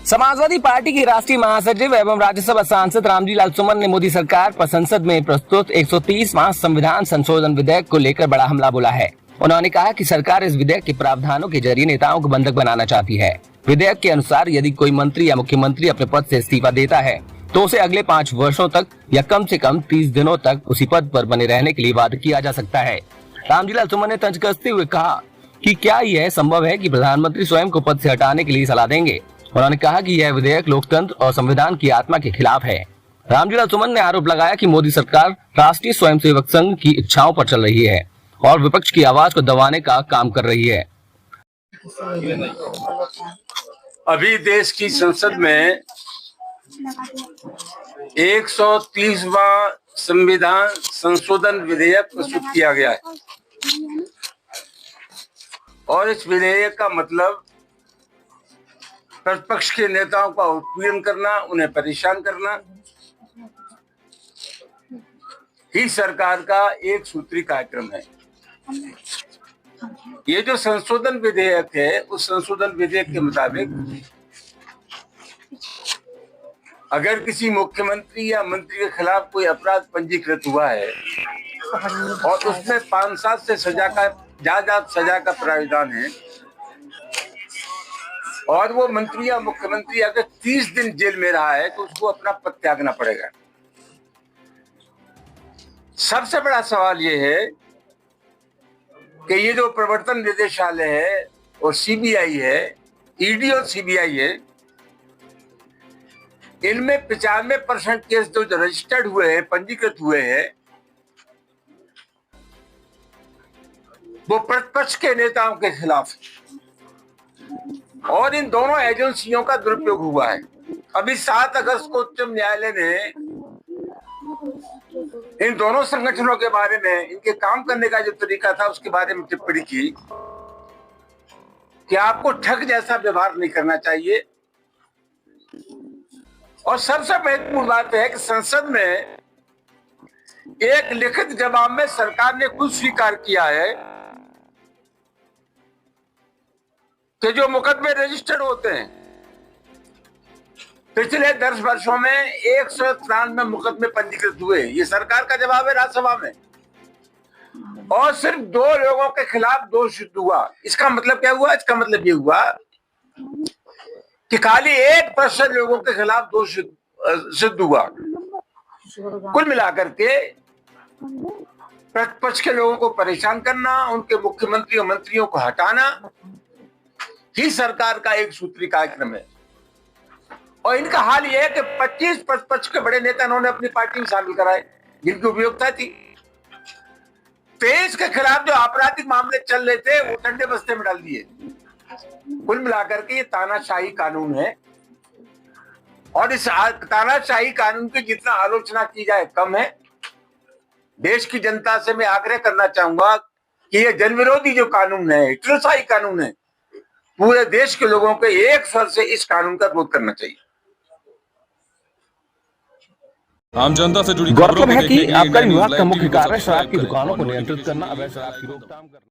Samajwadi party की राष्ट्रीय महासचिव एवं राज्यसभा सांसद रामजी लाल सुमन ने मोदी सरकार पर संसद में प्रस्तुत 130वां संविधान संशोधन विधेयक को लेकर बड़ा हमला बोला है। उन्होंने कहा कि सरकार इस विधेयक के प्रावधानों के जरिए नेताओं को बंधक बनाना चाहती है। विधेयक के अनुसार यदि कोई मंत्री या मुख्यमंत्री अपने पद से इस्तीफा देता है तो उसे अगले 5 वर्षों तक या कम से कम 30 दिनों तक उसी पद पर बने रहने के लिए बाध्य किया जा सकता है। रामजी लाल सुमन ने तंज कसते हुए कहा कि क्या यह संभव है कि प्रधानमंत्री स्वयं को पद से हटाने के लिए सलाह देंगे। उन्होंने कहा कि यह विधेयक लोकतंत्र और संविधान की आत्मा के खिलाफ है। रामजी लाल सुमन ने आरोप लगाया कि मोदी सरकार राष्ट्रीय स्वयंसेवक संघ की इच्छाओं पर चल रही है और विपक्ष की आवाज को दबाने का काम कर रही है। अभी देश की संसद में 130वां संविधान संशोधन विधेयक प्रस्तुत किया गया है और इस विधेयक का मतलब प्रतिपक्ष के नेताओं का उत्पीड़न करना, उन्हें परेशान करना ही सरकार का एक सूत्री कार्यक्रम है। ये जो संशोधन विधेयक है, उस संशोधन विधेयक के मुताबिक अगर किसी मुख्यमंत्री या मंत्री के खिलाफ कोई अपराध पंजीकृत हुआ है और उसमें 5 साल से ज्यादा सजा का प्राविधान है और वो मंत्री या मुख्यमंत्री अगर 30 दिन जेल में रहा है तो उसको अपना पद त्यागना पड़ेगा। सबसे बड़ा सवाल ये है कि ये जो प्रवर्तन निदेशालय है और सीबीआई है, ईडी और सीबीआई है, इनमें 95% केस जो रजिस्टर्ड हुए हैं, पंजीकृत हुए हैं, वो प्रतिपक्ष के नेताओं के खिलाफ और इन दोनों एजेंसियों का दुरुपयोग हुआ है। अभी 7 अगस्त को उच्च न्यायालय ने इन दोनों संगठनों के बारे में, इनके काम करने का जो तरीका था उसके बारे में टिप्पणी की कि आपको ठग जैसा व्यवहार नहीं करना चाहिए। और सबसे महत्वपूर्ण बात है कि संसद में एक लिखित जवाब में सरकार ने खुद स्वीकार किया है कि जो मुकदमे रजिस्टर्ड होते हैं, पिछले 10 वर्षों में 193 मुकदमे पंजीकृत हुए। ये सरकार का जवाब है राज्यसभा में, और सिर्फ 2 लोगों के खिलाफ दोष सिद्ध हुआ। इसका मतलब क्या हुआ? इसका मतलब ये हुआ कि खाली 1% लोगों के खिलाफ दोष सिद्ध हुआ। कुल मिलाकर के प्रतिपक्ष के लोगों को परेशान करना, उनके मुख्यमंत्री और मंत्रियों को हटाना ही सरकार का एक सूत्री कार्यक्रम है। और इनका हाल यह है कि 25 प्रतिपक्ष के बड़े नेता इन्होंने अपनी पार्टी में शामिल कराए जिनकी उपयोगिता थी। 23 के खिलाफ जो आपराधिक मामले चल रहे थे वो ठंडे बस्ते में डाल दिए। कुल मिलाकर के ये तानाशाही कानून है और इस तानाशाही कानून की जितना आलोचना की जाए कम है। देश की जनता से मैं आग्रह करना चाहूंगा कि ये जनविरोधी जो कानून है, हिटलरशाही कानून है, पूरे देश के लोगों को एक स्वर से इस कानून का विरोध करना चाहिए। आम जनता से जुड़ी गौरतलब है कि आबकारी विभाग का मुख्य कार्य शराब की दुकानों को नियंत्रित करना, अवैध शराब की रोकथाम करना।